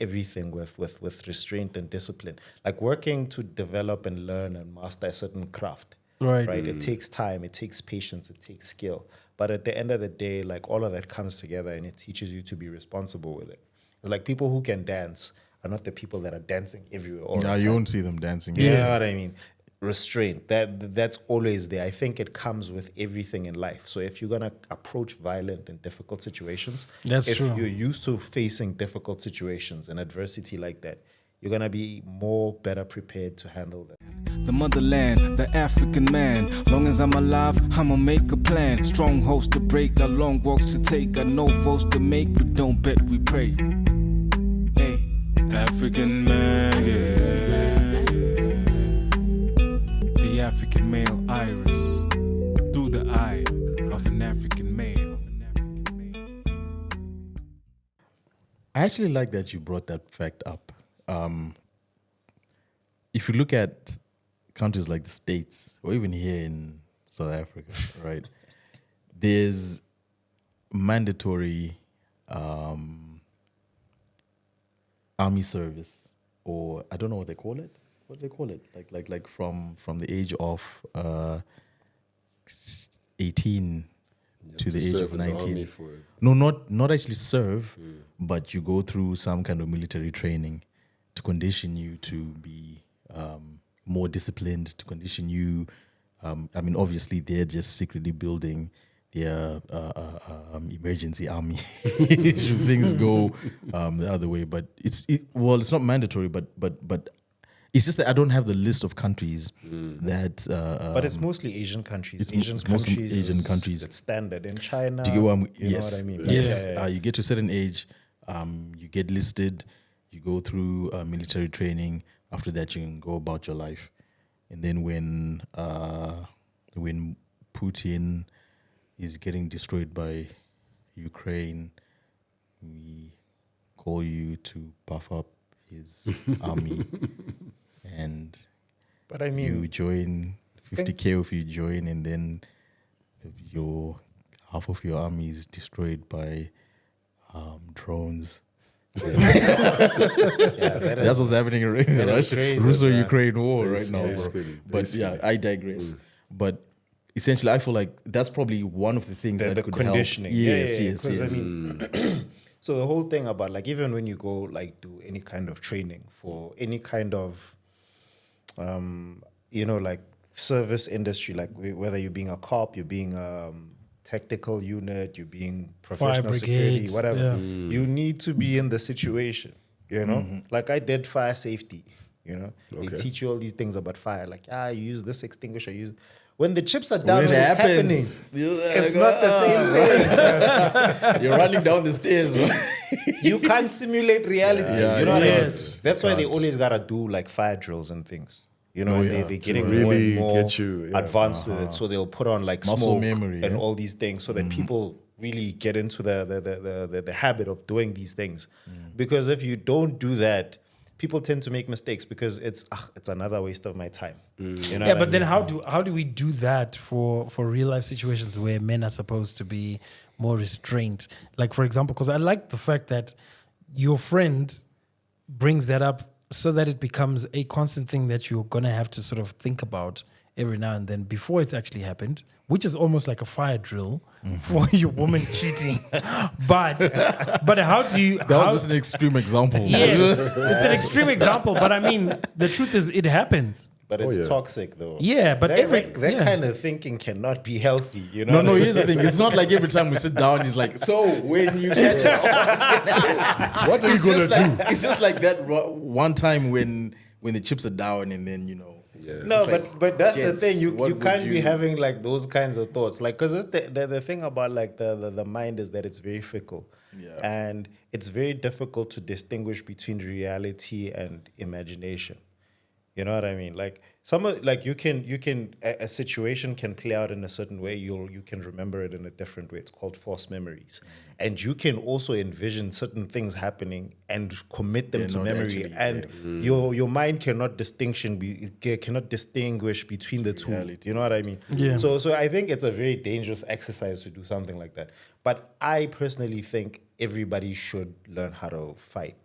everything with restraint and discipline. Like working to develop and learn and master a certain craft. Right. It takes time, it takes patience, it takes skill. But at the end of the day, like all of that comes together and it teaches you to be responsible with it. Like people who can dance are not the people that are dancing everywhere all the time. You won't see them dancing. You know what I mean? Restraint. That's always there. I think it comes with everything in life. So if you're gonna approach violent and difficult situations, if you're used to facing difficult situations and adversity like that, you're gonna be better prepared to handle them. The motherland, the African man. Long as I'm alive, I'ma make a plan. Strongholds to break, got long walks to take, got no votes to make. We don't bet, we pray. Hey, African man, yeah. The African male iris through the eye of an African male. I actually like that you brought that fact up. If you look at countries like the States, or even here in South Africa, right, there's mandatory army service, or I don't know what they call it. What do they call it? Like from the age of 18 to the age of 19. No, not actually serve, but you go through some kind of military training to condition you to be more disciplined, to condition you. I mean, obviously, they're just secretly building their emergency army should things go the other way. But it's not mandatory, but it's just that I don't have the list of countries that. But it's mostly Asian countries. It's mostly Asian countries. It's standard in China. Do you get what yes. Know what I mean? Yes. You get to a certain age, you get listed, you go through military training. After that, you can go about your life. And then when Putin is getting destroyed by Ukraine, we call you to buff up his army. And but I mean, you join 50K if you join, and then half of your army is destroyed by drones. That's what's happening in the Russo-Ukraine war right now, bro. But I digress. But essentially, I feel like that's probably one of the things that could conditioning. help. Yes. I mean, so the whole thing about like even when you go like do any kind of training for any kind of, like service industry, like whether you're being a cop, you're being technical unit, you're being professional security, whatever. You need to be in the situation, Like I did fire safety, They teach you all these things about fire, like you use this extinguisher, when the chips are down, it's happening. It's not the same thing. You're running down the stairs, man. You can't simulate reality. You know what I mean? That's why they always gotta do like fire drills and things. They're getting really more and more advanced with it. So they'll put on like muscle smoke memory and all these things so that people really get into the habit of doing these things. Because if you don't do that, people tend to make mistakes because it's another waste of my time. But then how do we do that for real life situations where men are supposed to be more restrained? Like, for example, because I like the fact that your friend brings that up so that it becomes a constant thing that you're going to have to sort of think about every now and then before it's actually happened, which is almost like a fire drill for your woman cheating. But how do you... That was just an extreme example. Yes, it's an extreme example, but I mean, the truth is it happens. But it's toxic, though. Yeah, but that kind of thinking cannot be healthy, No, here's the thing. It's not like every time we sit down, it's like, so when you get your what are you going to do? It's just like that one time when the chips are down and then, No, but that's the thing. You can't be having like those kinds of thoughts. Like, because the thing about like the mind is that it's very fickle. Yeah. And it's very difficult to distinguish between reality and imagination. You know what I mean? Like a situation can play out in a certain way. You can remember it in a different way. It's called false memories. And you can also envision certain things happening and commit them to memory. Your mind cannot distinguish between the two. Reality. You know what I mean? Yeah. So I think it's a very dangerous exercise to do something like that. But I personally think everybody should learn how to fight.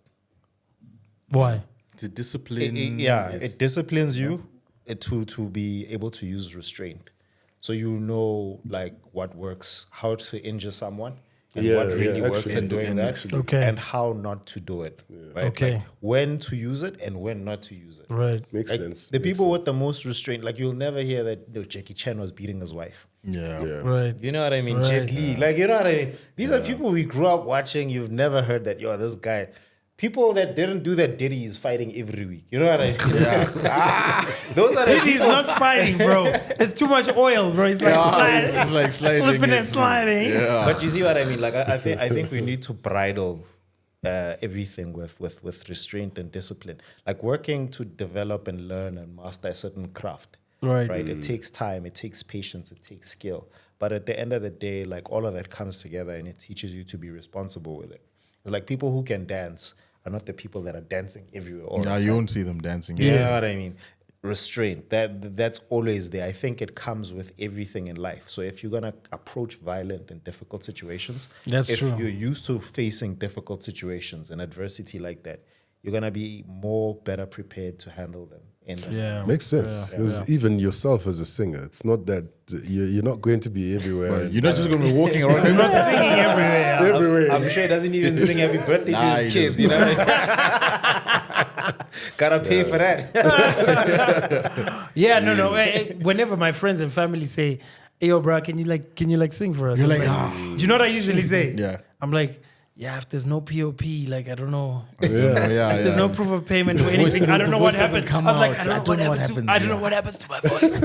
Why? To discipline. It disciplines you to be able to use restraint. So you know, like, what works, how to injure someone, and what really works in doing that, and how not to do it. Right? Okay. Like, when to use it and when not to use it. Right. Makes sense. The people with the most restraint, like, you'll never hear that Jackie Chan was beating his wife. Yeah. Right. You know what I mean? Jet Li. Like, you know what I mean? These are people we grew up watching. You've never heard that, this guy. People that didn't do that Diddy is fighting every week. You know what I mean? Those are the Diddy's people. not fighting, bro. It's too much oil, bro. It's like sliding. It's like sliding Slipping it. and sliding. Yeah. But you see what I mean? Like, I think we need to bridle everything with restraint and discipline. Like, working to develop and learn and master a certain craft. Right. Right. It takes time. It takes patience. It takes skill. But at the end of the day, like, all of that comes together and it teaches you to be responsible with it. Like, people who can dance are not the people that are dancing everywhere all the time. You won't see them dancing. You know what I mean? Restraint. That's always there. I think it comes with everything in life. So if you're gonna approach violent and difficult situations, if true. you're used to facing difficult situations and adversity like that, you're gonna be better prepared to handle them. Makes sense. Because even yourself as a singer, it's not that you're not going to be everywhere. You're not just going to be walking around. You're not singing everywhere. I'm sure he doesn't even sing every birthday to his kids, you know? Gotta pay for that. No. Whenever my friends and family say, "Hey, yo, bro, can you sing for us?" You're I'm like, do you know what I usually say? Yeah. I'm like, yeah, if there's no POP, like, I don't know. Yeah. If there's no proof of payment for anything, I don't know what happened. I was like, I don't know what happens to my voice.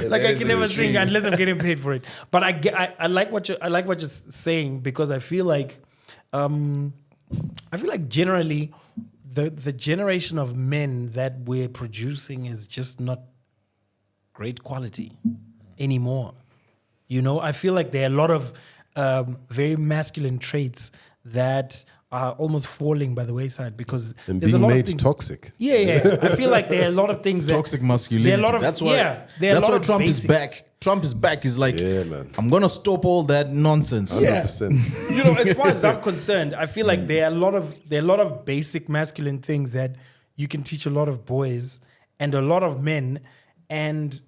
Like, I can never sing unless I'm getting paid for it. But I like what you're saying, because I feel like generally the generation of men that we're producing is just not great quality anymore. You know, I feel like there are a lot of very masculine traits that are almost falling by the wayside because and there's being a lot made of things, toxic. Yeah. I feel like there are a lot of things that Toxic masculinity. There are a lot of, that's why. Yeah, there are That's a lot why of Trump basics. is back. Trump is back. He's like, Yeah, man. I'm gonna stop all that nonsense. 100%. You know, as far as I'm concerned, I feel like there are a lot of basic masculine things that you can teach a lot of boys and a lot of men, and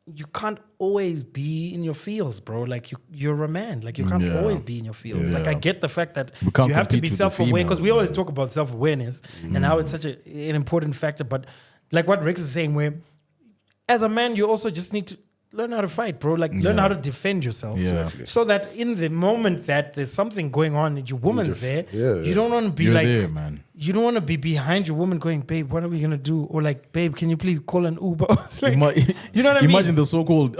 you can't always be in your fields, bro. Like, you're a man. Like, you can't always be in your fields. Like, I get the fact that can't you have to compete be with the self-aware, because we always females, talk about self-awareness and how it's such an important factor. But like what Rex is saying, where as a man, you also just need to learn how to fight, bro. Like, learn how to defend yourself. Yeah. So that in the moment that there's something going on and your woman's there, you don't want to be You're like, there, man. you don't want to be behind your woman going, babe, what are we going to do? Or like, babe, can you please call an Uber? It's like, you know what I mean? Imagine the so-called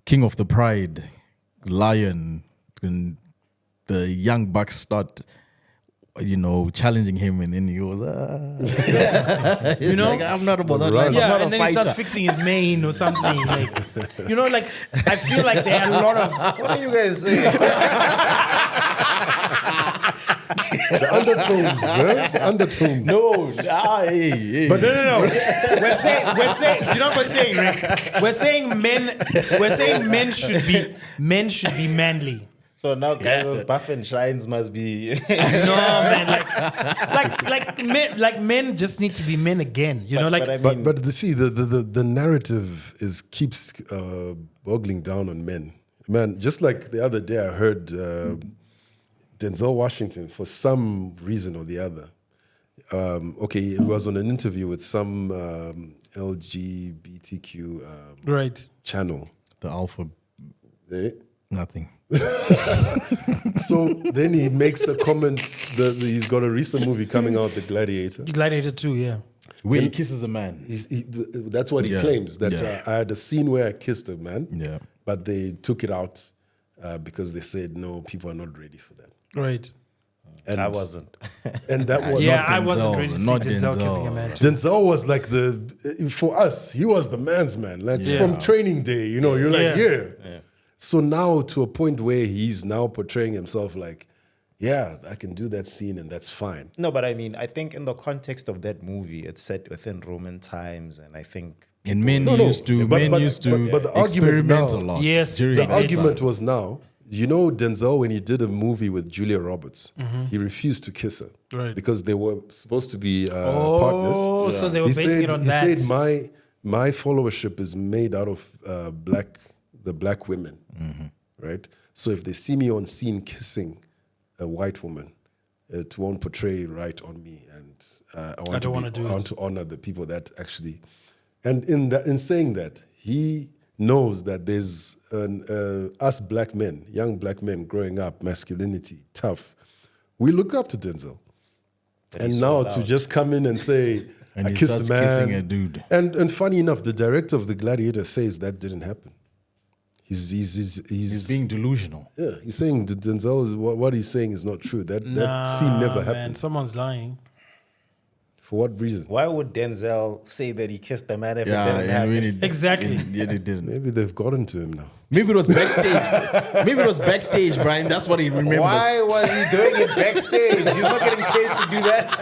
king of the pride, lion, and the young bucks start, challenging him, and then he goes, you know, like, I'm not about that life. yeah, I'm not and a then he fighter. starts fixing his mane or something. Like, like, I feel like there are a lot of, What are you guys saying? The undertones, the undertones. No, hey. But no. We're saying, you know what we're saying, Rick? We're saying men should be manly. So now guys with buff and shines must be... No, man, like men just need to be men again. You know, like, but I mean, But the narrative keeps boggling down on men. Man, just like the other day I heard Denzel Washington, for some reason or the other, he was on an interview with some LGBTQ right. channel. The alpha, Eh? nothing. So then he makes a comment that he's got a recent movie coming out, The Gladiator. Gladiator 2, yeah. Where he kisses a man. That's what he claims, that I had a scene where I kissed a man, but they took it out because they said, no, people are not ready for that. Right. And I wasn't. And that was I wasn't ready to see Denzel kissing a man too. Denzel was like for us, he was the man's man. Like from Training Day, you're like, yeah. So now to a point where he's now portraying himself like, yeah, I can do that scene and that's fine. No, but I mean, I think in the context of that movie, it's set within Roman times, and I think... And men used to but the argument experiment now, a lot. Yes, during the that argument time. was now You know, Denzel, when he did a movie with Julia Roberts, he refused to kiss her. Right. Because they were supposed to be partners. Oh, so they were basing it on that. He said, my followership is made out of the black women, right? So if they see me on scene kissing a white woman, it won't portray right on me. And I want to honor the people that actually... And in saying that, he knows that there's us black men, young black men growing up, masculinity, tough. We look up to Denzel. And now to just come in and say, I kissed a man. Kissing a dude. And funny enough, the director of The Gladiator says that didn't happen. He's being delusional. Yeah, he's saying that Denzel what he's saying is not true. That scene never happened. Man, someone's lying. For what reason? Why would Denzel say that he kissed a man if it didn't happen? Exactly. Yeah, they didn't. Maybe they've gotten to him now. Maybe it was backstage. Maybe it was backstage, Brian. That's what he remembers. Why was he doing it backstage? He's not getting paid to do that.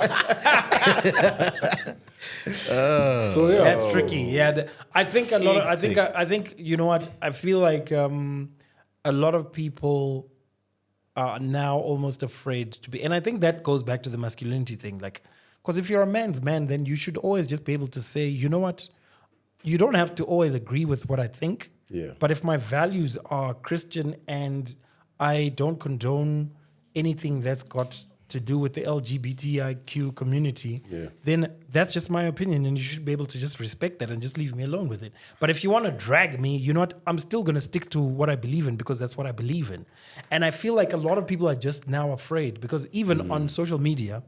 So yeah, That's tricky. Yeah, I think a lot. I think you know what? I feel like a lot of people are now almost afraid to be, and I think that goes back to the masculinity thing. Like, because if you're a man's man, then you should always just be able to say, you know what? You don't have to always agree with what I think. Yeah. But if my values are Christian and I don't condone anything that's got to do with the LGBTIQ community, then that's just my opinion, and you should be able to just respect that and just leave me alone with it. But if you want to drag me, you know what? I'm still going to stick to what I believe in because that's what I believe in. And I feel like a lot of people are just now afraid because even on social media,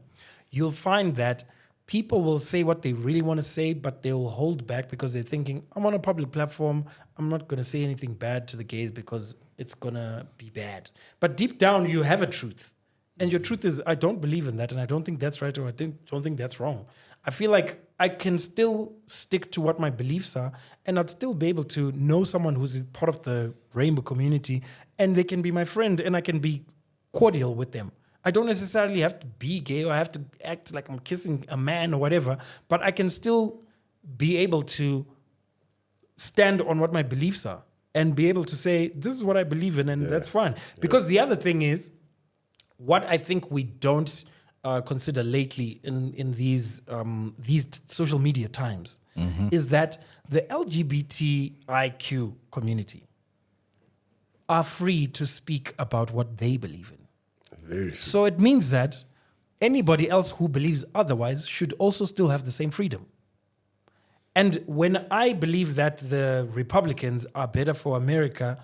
you'll find that people will say what they really want to say, but they will hold back because they're thinking, I'm on a public platform. I'm not going to say anything bad to the gays because it's going to be bad. But deep down, you have a truth. And your truth is, I don't believe in that, and I don't think that's right, or I don't think that's wrong. I feel like I can still stick to what my beliefs are, and I'd still be able to know someone who's part of the rainbow community, and they can be my friend, and I can be cordial with them. I don't necessarily have to be gay or I have to act like I'm kissing a man or whatever, but I can still be able to stand on what my beliefs are and be able to say, this is what I believe in, and that's fine. Because the other thing is, what I think we don't consider lately in these social media times is that the LGBTIQ community are free to speak about what they believe in. So it means that anybody else who believes otherwise should also still have the same freedom. And when I believe that the Republicans are better for America,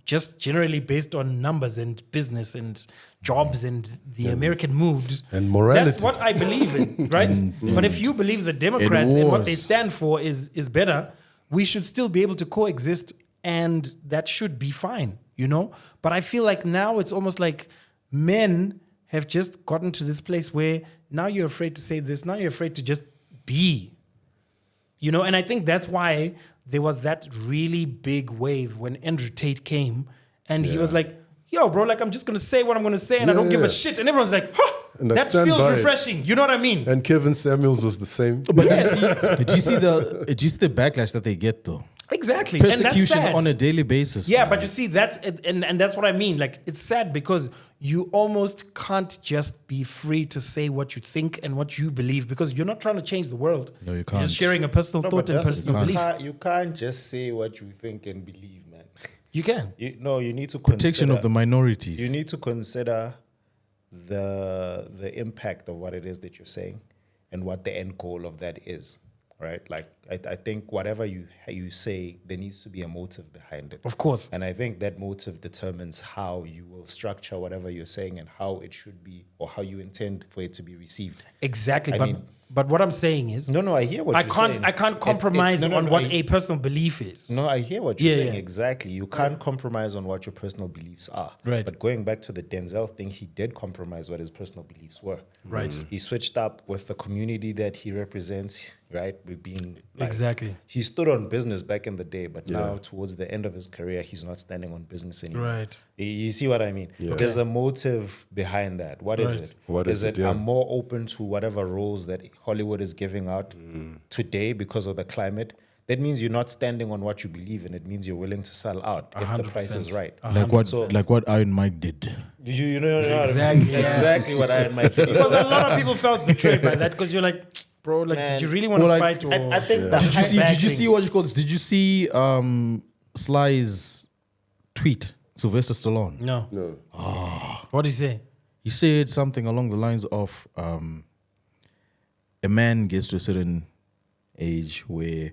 just generally based on numbers and business and jobs and the American mood and morality, that's what I believe in, right? But if you believe the Democrats and what they stand for is better, we should still be able to coexist, and that should be fine, you know? But I feel like now it's almost like men have just gotten to this place where now you're afraid to say this, now you're afraid to just be, you know? And I think that's why there was that really big wave when Andrew Tate came, and he was like, yo, bro, like, I'm just going to say what I'm going to say, and I don't give a shit. And everyone's like, huh, that feels refreshing. You know what I mean? And Kevin Samuels was the same. But did you see the backlash that they get, though? Exactly. Persecution and that's sad. on a daily basis. Yeah, but you see, that's and that's what I mean. Like, it's sad because you almost can't just be free to say what you think and what you believe because you're not trying to change the world. No, you can't. You're just sharing a personal thought and personal belief. You can't just say what you think and believe, man. You can. You need to protection of the minorities. You need to consider the impact of what it is that you're saying and what the end goal of that is. Right, like I think whatever you say, there needs to be a motive behind it. Of course, and I think that motive determines how you will structure whatever you're saying and how it should be, or how you intend for it to be received. Exactly, but what I'm saying is, I hear what you're saying. I can't compromise on what a personal belief is. No, I hear what you're saying. Exactly, you can't compromise on what your personal beliefs are. Right. But going back to the Denzel thing, he did compromise what his personal beliefs were. Right. He switched up with the community that he represents. Right, we've been exactly. He stood on business back in the day, but now towards the end of his career, he's not standing on business anymore. Right. You see what I mean? Yeah. There's a motive behind that. What is it? Is it? I'm more open to whatever roles that Hollywood is giving out today because of the climate. that means you're not standing on what you believe in. It means you're willing to sell out if the price is right. Like what Iron Mike did. You know Exactly, yeah. exactly what Iron Mike did. Because a lot of people felt betrayed by that because you're like, bro, like, Man. did you really want to fight? Or I think Did you see what you call this? Did you see Sly's tweet? Sylvester Stallone. No. What did he say? He said something along the lines of a man gets to a certain age where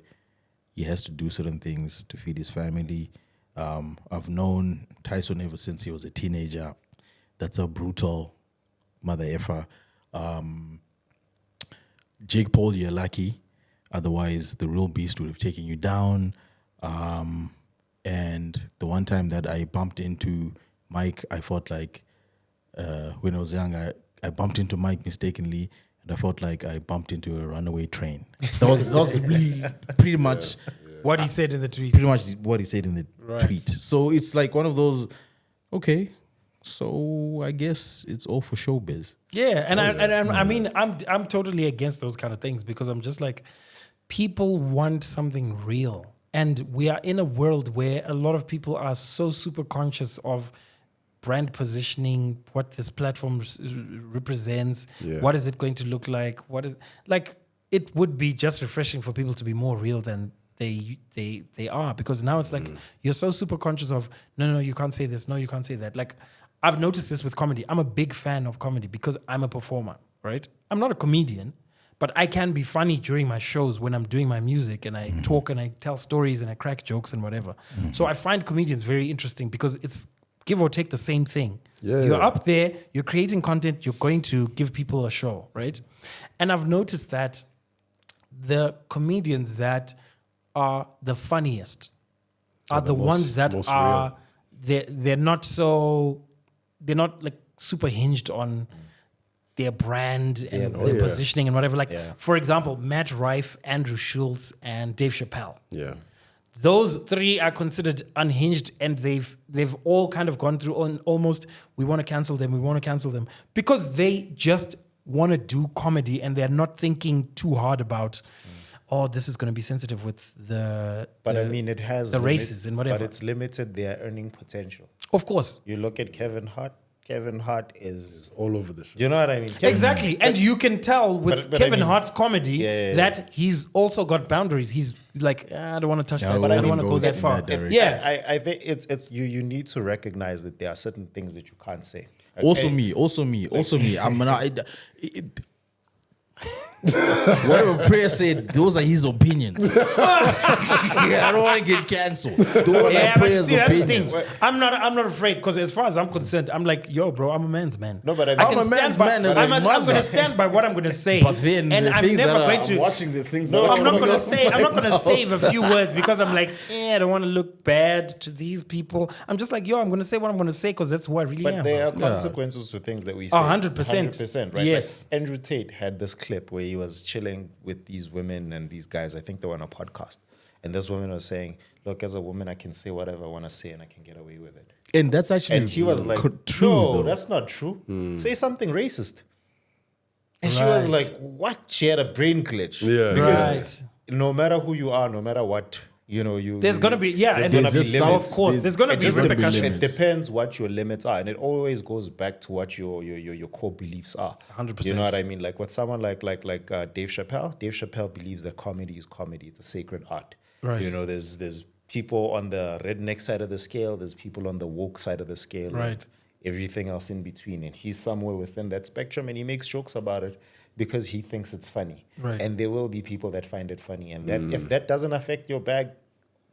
he has to do certain things to feed his family. I've known Tyson ever since he was a teenager. That's a brutal mother effer. Jake Paul, you're lucky. Otherwise, the real beast would have taken you down. And the one time that I bumped into Mike, I felt like when I was young, I bumped into Mike mistakenly, and I felt like I bumped into a runaway train. That was really pretty much What he said in the tweet. pretty much what he said in the tweet. So it's like one of those, okay, so I guess it's all for showbiz. Yeah, and I mean, I'm totally against those kind of things because I'm just like, people want something real. And we are in a world where a lot of people are so super conscious of brand positioning, what this platform represents, what is it going to look like, what is like. It would be just refreshing for people to be more real than they are, because now it's like you're so super conscious of no, you can't say this, no, you can't say that. Like, I've noticed this with comedy. I'm a big fan of comedy because I'm a performer, right? I'm not a comedian, but I can be funny during my shows when I'm doing my music and I talk and I tell stories and I crack jokes and whatever. So I find comedians very interesting because it's give or take the same thing. You're up there, you're creating content, you're going to give people a show, right? And I've noticed that the comedians that are the funniest are the ones that are they're not like super hinged on their brand and their positioning and whatever. Like, for example, Matt Rife, Andrew Schultz, and Dave Chappelle. Yeah. Those three are considered unhinged, and they've all kind of gone through almost, we want to cancel them because they just want to do comedy and they're not thinking too hard about, oh, this is going to be sensitive with I mean, it has the races and whatever. But it's limited their earning potential. Of course. You look at Kevin Hart. Kevin Hart is all over the show. You know what I mean? Exactly. And you can tell with Kevin Hart's comedy that he's also got boundaries. He's like, I don't want to touch that. I don't want to go that far. I think it's you need to recognize that there are certain things that you can't say. Okay? Also me. I'm whatever Prayer said, those are his opinions. I don't want to get cancelled. Those are Prayer's opinions. I'm not afraid because as far as I'm concerned, I'm like, yo, bro, I'm a man's man. No, but I'm a man's man. I'm going to stand by what I'm going to say. But then and I'm never going to watching the things. No, I'm not going to say. I'm not going to save a few words because I'm like, I don't want to look bad to these people. I'm just like, yo, I'm going to say what I'm going to say because that's who I really am. But there are consequences to things that we say. 100%, right? Yes. Like Andrew Tate had this clip where he was chilling with these women and these guys. I think they were on a podcast. And this woman was saying, look, as a woman, I can say whatever I want to say and I can get away with it. And that's actually And he was like, true, no, though. that's not true. Say something racist. And she was like, what? She had a brain glitch. Yeah. Because no matter who you are, no matter what, there's going to be, there's going to be limits. Of course, there's going to be repercussions. It depends what your limits are. And it always goes back to what your core beliefs are. 100%. You know what I mean? Like with someone like Dave Chappelle believes that comedy is comedy. It's a sacred art. Right. There's people on the redneck side of the scale. There's people on the woke side of the scale. Right. Everything else in between. And he's somewhere within that spectrum and he makes jokes about it because he thinks it's funny. Right. And there will be people that find it funny. And that if that doesn't affect your bag,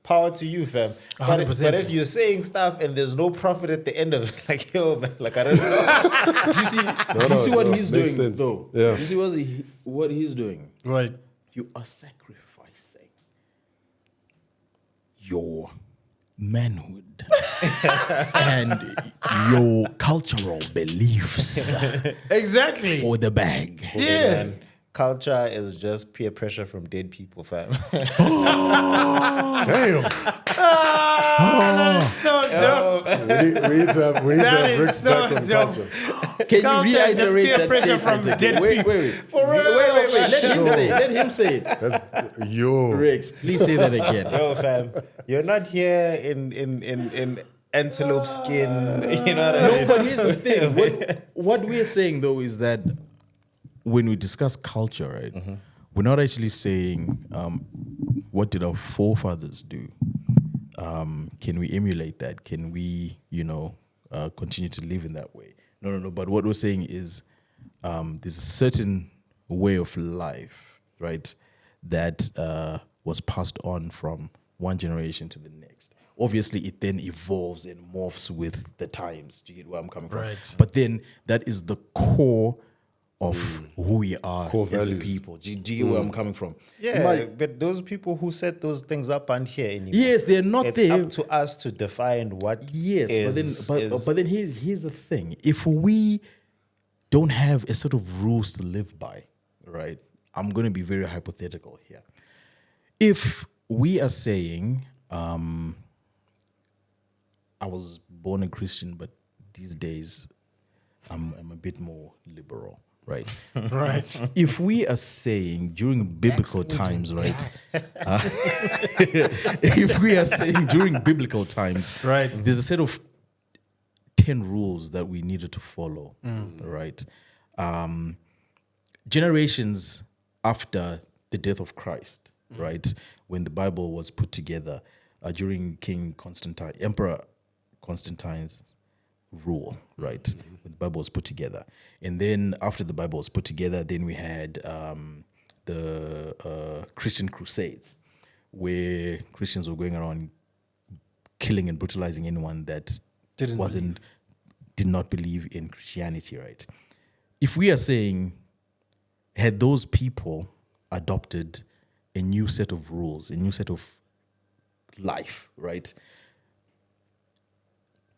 power to you, fam. But if you're saying stuff and there's no profit at the end of it, like, yo, man, like, I don't know. Do you see what he's doing, sense. though? Yeah. Do you see what he's doing? Right. You are sacrificing your manhood and your cultural beliefs Exactly. for the bag. Yes. Man, culture is just peer pressure from dead people, fam. Damn. that is so dope. We need to have That is Rick's so back on dope. culture. Can Culture you is just reiterate peer that pressure statement from again? dead Wait. people. For real. Wait. Let him say it. Let him say it. That's yo. Rex, please say that again. Yo, fam, you're not here in antelope skin. You know what I mean? No, but here's the thing. What we're saying though is that when we discuss culture, right, we're not actually saying what did our forefathers do. Can we emulate that? Can we, continue to live in that way? No. But what we're saying is there's a certain way of life, right, that was passed on from one generation to the next. Obviously, it then evolves and morphs with the times. Do you get where I'm coming from? Right. But then that is the core of who we are Core as a values. people. Do you get where I'm coming from? Yeah, but those people who set those things up aren't here anymore. Yes, they're not it's there. up to us to define what. Yes, but then here's the thing: if we don't have a set of rules to live by, right? I'm going to be very hypothetical here. If we are saying, I was born a Christian, but these days I'm a bit more liberal, right? Right. If we are saying during biblical times, right? If we are saying during biblical times, Right. there's a set of 10 rules that we needed to follow, right? Generations after the death of Christ, right? When the Bible was put together during Emperor Constantine's rule, right? When the Bible was put together. And then after the Bible was put together, then we had the Christian Crusades, where Christians were going around killing and brutalizing anyone that did not believe in Christianity, right? If we are saying, had those people adopted a new set of rules, a new set of life, right?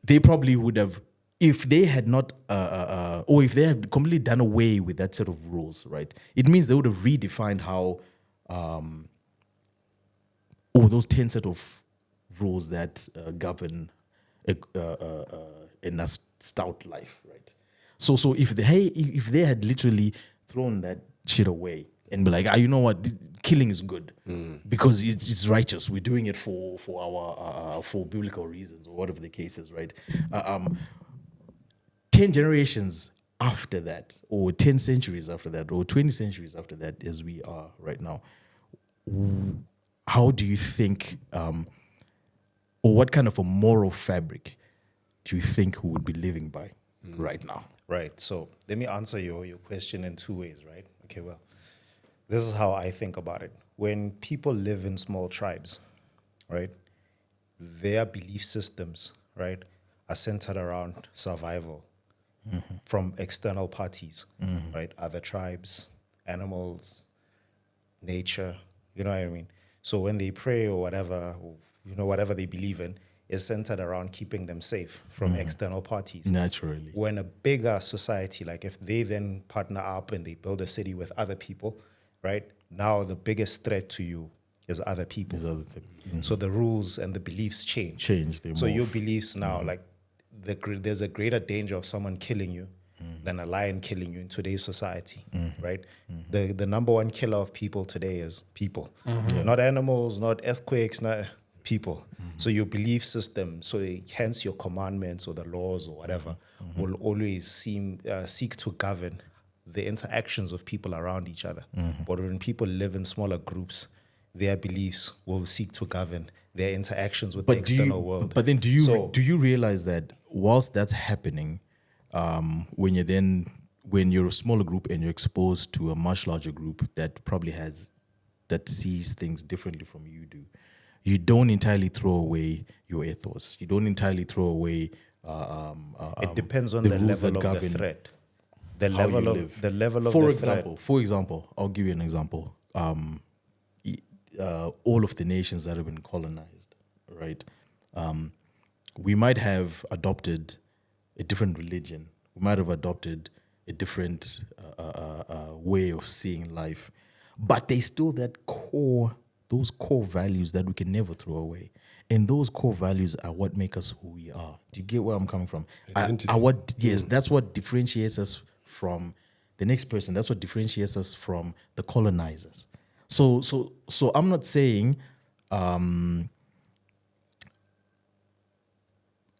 They probably would have, if they had not, or if they had completely done away with that set of rules, right? It means they would have redefined how, those 10 set of rules that govern a stout life, right? So if they had literally thrown that shit away and be like, you know what, killing is good because it's righteous. We're doing it for our for biblical reasons or whatever the case is, right? 10 generations after that, or 10 centuries after that, or 20 centuries after that, as we are right now, how do you think, or what kind of a moral fabric do you think we would be living by right now? Right. So let me answer your question in two ways, right? Okay, well, this is how I think about it. When people live in small tribes, right, their belief systems, right, are centered around survival from external parties, right? Other tribes, animals, nature, you know what I mean? So when they pray or whatever, or, whatever they believe in, is centered around keeping them safe from external parties. Naturally. When a bigger society, like if they then partner up and they build a city with other people, right? Now the biggest threat to you is other people. So the rules and the beliefs change. So your beliefs now, like there's a greater danger of someone killing you than a lion killing you in today's society, right? The number one killer of people today is people. Not animals, not earthquakes, not people. So your belief system, hence your commandments or the laws or whatever, will always seek to govern the interactions of people around each other. But when people live in smaller groups, their beliefs will seek to govern their interactions with the external world. But then do you realize that whilst that's happening, when you're a smaller group and you're exposed to a much larger group that sees things differently from you do, you don't entirely throw away your ethos. You don't entirely throw away. It depends on the level of the threat. The level of the threat. For example, I'll give you an example. All of the nations that have been colonized, right? We might have adopted a different religion. We might have adopted a different way of seeing life, but they still those core values that we can never throw away. And those core values are what make us who we are. Do you get where I'm coming from? Identity. That's what differentiates us from the next person. That's what differentiates us from the colonizers. So I'm not saying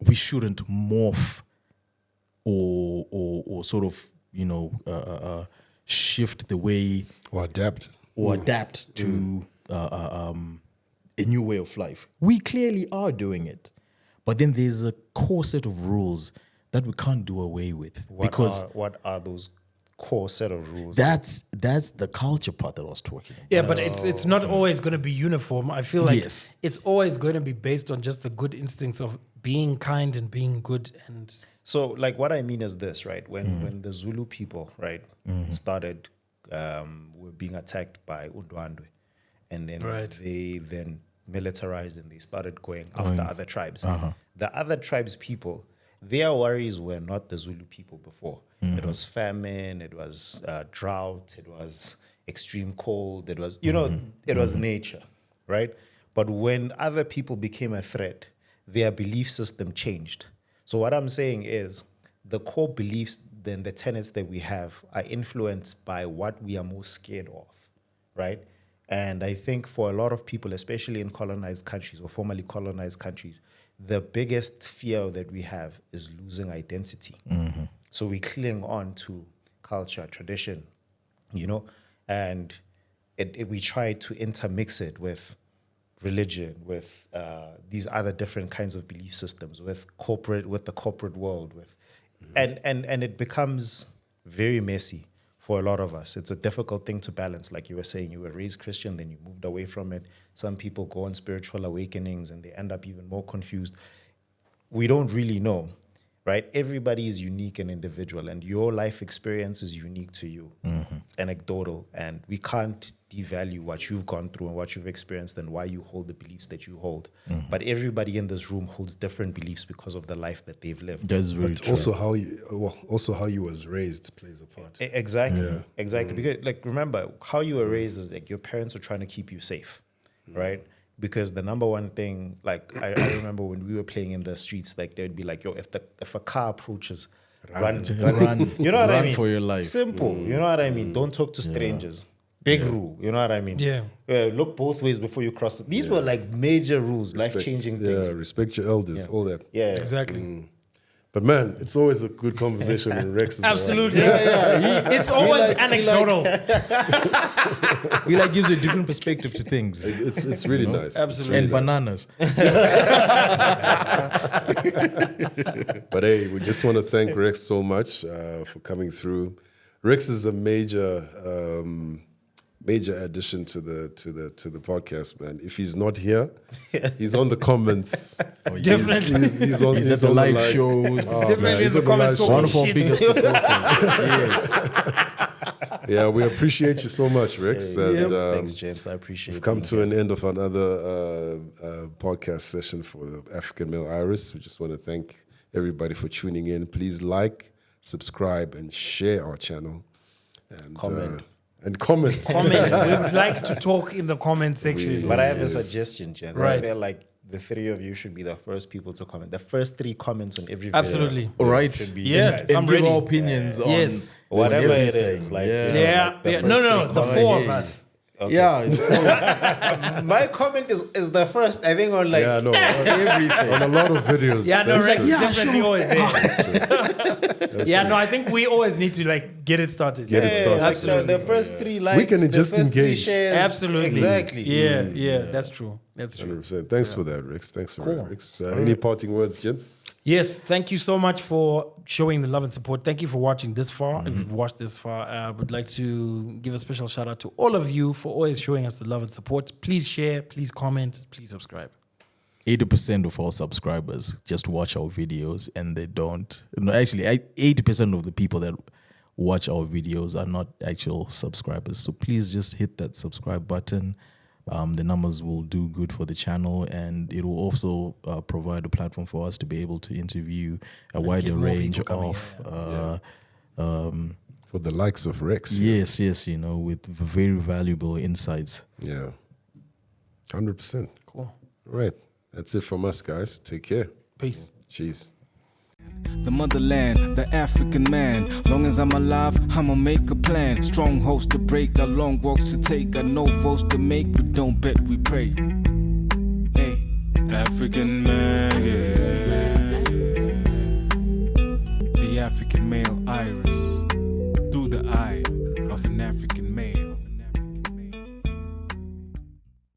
we shouldn't morph or sort of, shift the way Or adapt to a new way of life. We clearly are doing it, but then there's a core set of rules that we can't do away with. What are those core set of rules? That's the culture part that I was talking about. Yeah, but it's not always going to be uniform. I feel like Yes. it's always going to be based on just the good instincts of being kind and being good. And So, like, what I mean is this, right? When the Zulu people, right, started, were being attacked by Undwandwe, and then they then militarized and they started going after other tribes. The other tribes people, their worries were not the Zulu people before. It was famine, it was drought, it was extreme cold, it was, it was nature, right? But when other people became a threat, their belief system changed. So what I'm saying is the core beliefs, then the tenets that we have are influenced by what we are most scared of, right? And I think for a lot of people, especially in colonized countries or formerly colonized countries, the biggest fear that we have is losing identity. So we cling on to culture, tradition, and we try to intermix it with religion, with these other different kinds of belief systems, with the corporate world, and it becomes very messy for a lot of us. It's a difficult thing to balance. Like you were saying, you were raised Christian, then you moved away from it. Some people go on spiritual awakenings and they end up even more confused. We don't really know, right? Everybody is unique and individual, and your life experience is unique to you, anecdotal, and we can't devalue what you've gone through and what you've experienced and why you hold the beliefs that you hold. But everybody in this room holds different beliefs because of the life that they've lived. That's very true. Also how you was raised plays a part. Exactly. Because, like, remember, how you were raised is like your parents were trying to keep you safe, right? Because the number one thing, like, I remember when we were playing in the streets, like, they'd be like, yo, if a car approaches, run. You know what I mean? Run for your life. Simple. You know what I mean? Don't talk to strangers. Big rule. You know what I mean? Yeah. Look both ways before you cross. These were like major rules, life-changing things. Yeah, respect your elders, all that. Yeah. exactly. But man, it's always a good conversation when Rex is Absolutely. It's always anecdotal. He gives you a different perspective to things. It's really nice. Absolutely. And bananas. But hey, we just want to thank Rex so much for coming through. Rex is a major addition to the podcast, man. If he's not here, he's on the comments. Definitely. He's at the live shows. Definitely in the comments talking One of our shit. biggest supporters. Yes. Yeah, we appreciate you so much, Rex. And, Thanks, gents. I appreciate it. We've come to an end of another podcast session for the African Male Iris. We just want to thank everybody for tuning in. Please like, subscribe, and share our channel. And Comment. And comment. We would like to talk in the comment section. But I have a suggestion, gents. Right. I feel like the three of you should be the first people to comment. The first 3 comments on every video. Absolutely. All right. Should be Yeah. nice. And I'm give ready. our opinions on Yes. Whatever Yes. it is. Like, Yeah. like the first No, 3 the comments. 4 of us. Okay. Yeah, My comment is the first, I think, on like Yeah, no. everything. On a lot of videos. Yeah, no, that's Rex true. definitely always there. Yeah, no, I think we always need to get it started. Get it started. Absolutely. The first 3 likes. We can the just first 3 engage. shares. Absolutely. Exactly. Yeah, that's true. That's true. 100%. Thanks for that, Rex. Thanks for that, Rex. Any parting words, gents? Yes, thank you so much for showing the love and support. Thank you for watching this far. If you've watched this far, I would like to give a special shout out to all of you for always showing us the love and support. Please share, please comment, please subscribe. 80% of our subscribers just watch our videos and they don't. No, actually, 80% of the people that watch our videos are not actual subscribers. So please just hit that subscribe button. The numbers will do good for the channel, and it will also provide a platform for us to be able to interview a wider range of For the likes of Rex. yes, with very valuable insights. Yeah. 100%. Cool. All right. That's it from us, guys. Take care. Peace. Cheers. The motherland, the African man. Long as I'm alive, I'ma make a plan. Strongholds to break, got long walks to take, got no votes to make. We don't bet, we pray. Hey, African man, yeah. The African male iris through the eye.